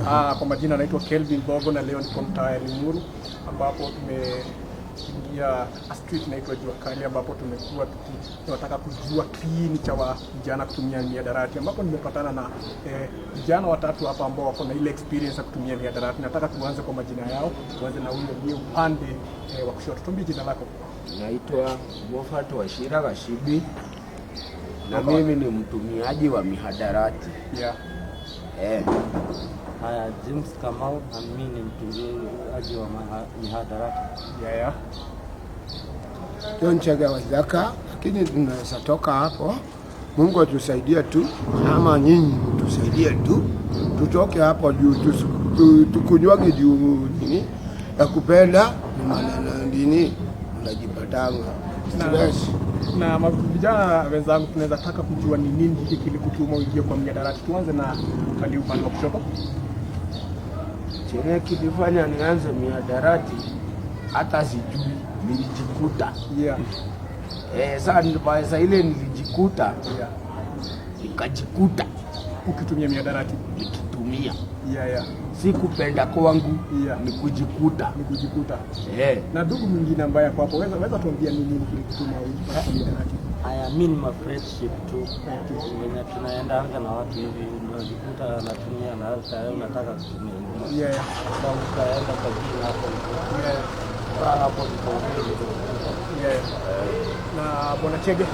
Kwa majina naitwa Kelvin Bogo na leo niko mtaa ya Limuru ambapo tumeingia street inaitwa Jua Kali ambapo tumekuwa tunataka kujua kiini cha vijana kutumia mihadarati, ambapo nimepatana na vijana watatu hapa ambao wako na ile experience ya kutumia mihadarati. Nataka tuanze kwa majina yao, tuanze na huyo upande wa kushoto. Tuambie jina lako. Naitwa Mofat Washira Gashibi na mimi ni mtumiaji wa mihadarati. Yeah. Haya, James Kamau na mimi ni mtumiaji wa mihadarati. Yeah. John Chega Wazaka, lakini tunaweza toka hapo. Mungu atusaidie tu, ama nyinyi tusaidie tu, tutoke hapo juu, tukunywage juu nini ya kupenda maneno dini unajipatanga stress. Na vijana wenzangu, tunaweza taka kujua ni nini hiki kilikutuma uingie kwa mihadarati. Tuanze na upande wa kushoto. Chenye kilifanya nianze mihadarati hata sijui, nilijikuta. Yeah. Sasa ile nilijikuta. Yeah. Nikajikuta ukitumia mihadarati. Nikitumia. Yeah. Si kupenda kwangu. Yeah. Ni kujikuta. Na ndugu mwingine ambaye hapo waweza tuambia nini kilikutuma uingie kwa mihadarati? Haya, mimi ni friendship tu. Wenye tunaenda anga na watu hivi unajikuta anatumia na hata unataka kutumia. Yeah. Sasa ukaenda kwa jina hapo. Yeah. Hapo ndipo. Yeah. Na Bwana Chege,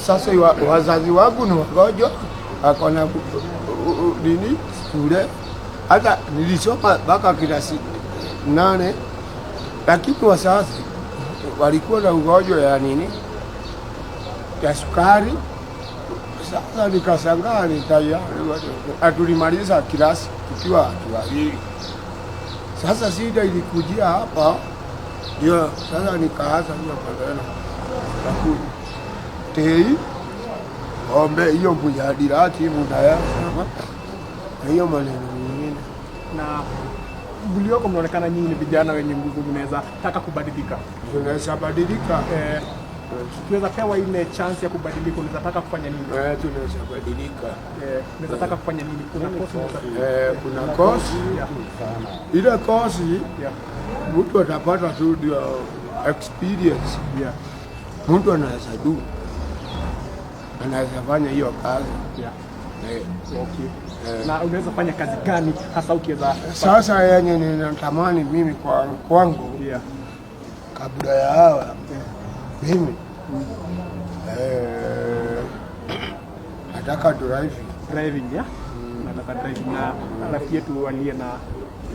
sasa wazazi wangu ni wagonjwa, akona nini shule, hata nilisoma mpaka klasi 8, lakini wazazi walikuwa na ugonjwa ya nini ya sukari. Sasa nikashangaa atulimaliza klasi tukiwa watu wawili. Sasa shida ilikujia hapa, ndio sasa nikaanza hiyo maneno tei ombe hiyo mihadarati mudaya hiyo maneno mengine. Na mlioko mnaonekana nyinyi ni vijana wenye nguvu, mnaweza taka kubadilika. Tunaweza badilika. Tunaweza pewa ile chance ya kubadilika. Unaweza taka kufanya nini? Tunaweza badilika. Unaweza taka kufanya nini? Kuna kosi. Ile kosi mtu atapata tu ndio experience. Yeah. Mtu anaweza anaweza fanya hiyo kazi. Yeah. Okay. Na unaweza fanya kazi gani hasa ukiweza? Sasa yenye ninatamani mimi kwangu. Yeah. Kabla ya hawa mimi nataka driving. Yeah. Nataka driving. Na rafiki yetu aliye na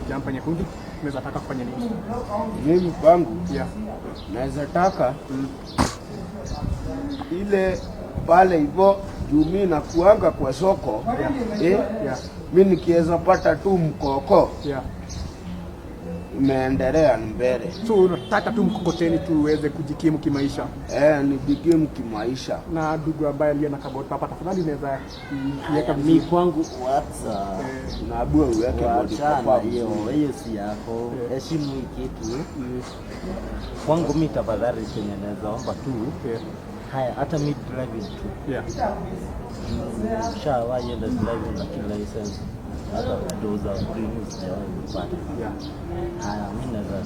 jampa nyekundu, unaweza taka kufanya nini? Mimi kwangu naweza taka ile pale hivyo juu mimi nakuanga kwa soko. Mimi nikiweza pata tu mkoko. Imeendelea mbele. So unataka tu mkokoteni tu uweze kujikimu kimaisha? Nijikimu kimaisha. Na ndugu ambaye aliye na kaboti hapa, tafadhali unaweza kuweka mimi kwangu WhatsApp. Na abua uweke bodi kwa hiyo si yako. Heshimu kitu. Kwangu mimi tafadhali tengeneza omba tu. Haya, hata mid driving tu. Yeah. Shawa yenda driving na kila license. Hata doza previous ya kupata. Yeah. Haya, mimi naweza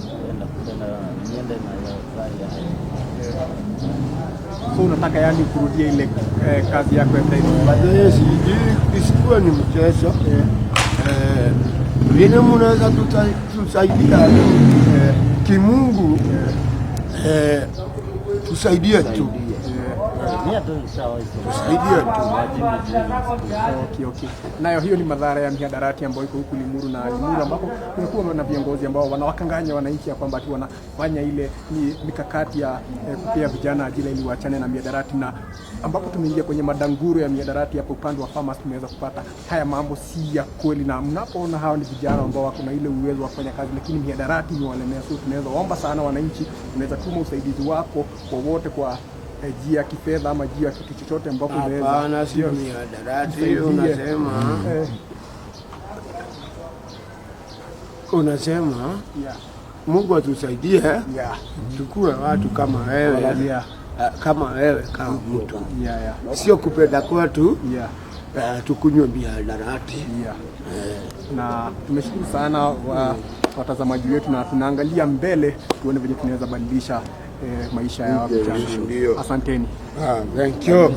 niende na gari. So unataka yani kurudia ile kazi yako ya driving? Basi isikuwe ni mchezo. Vile mnaweza tusaidia kimungu, tusaidie tu. Tusaidie tu. Okay. Nayo hiyo ni madhara ya mihadarati ambayo iko huku Limuru ambapo kumekuwa na viongozi ambao wanawakanganya wananchi kwamba ati wanafanya ile mikakati ya kupea vijana ajira ili waachane na mihadarati, na ambapo tumeingia kwenye madanguro ya mihadarati hapo upande wa farmers. Tumeweza kupata haya mambo si ya kweli, na mnapoona hao ni vijana ambao wako na ile uwezo wa kufanya kazi, lakini mihadarati ni walemea. So tunaweza omba sana wananchi, tunaweza tuma usaidizi wako wowote kwa jia kifedha ama jia kitu chochote ambapo unaweza. Hapana, sio mihadarati unasema. Unasema Mungu atusaidie. Tukue watu kama wewe. Kama wewe kama mtu. Sio kupenda kwetu. Tukunywe mihadarati. na tumeshukuru sana watazamaji wetu, na tunaangalia mbele tuone vile tunaweza badilisha maisha ya vijana. Asanteni. Thank you.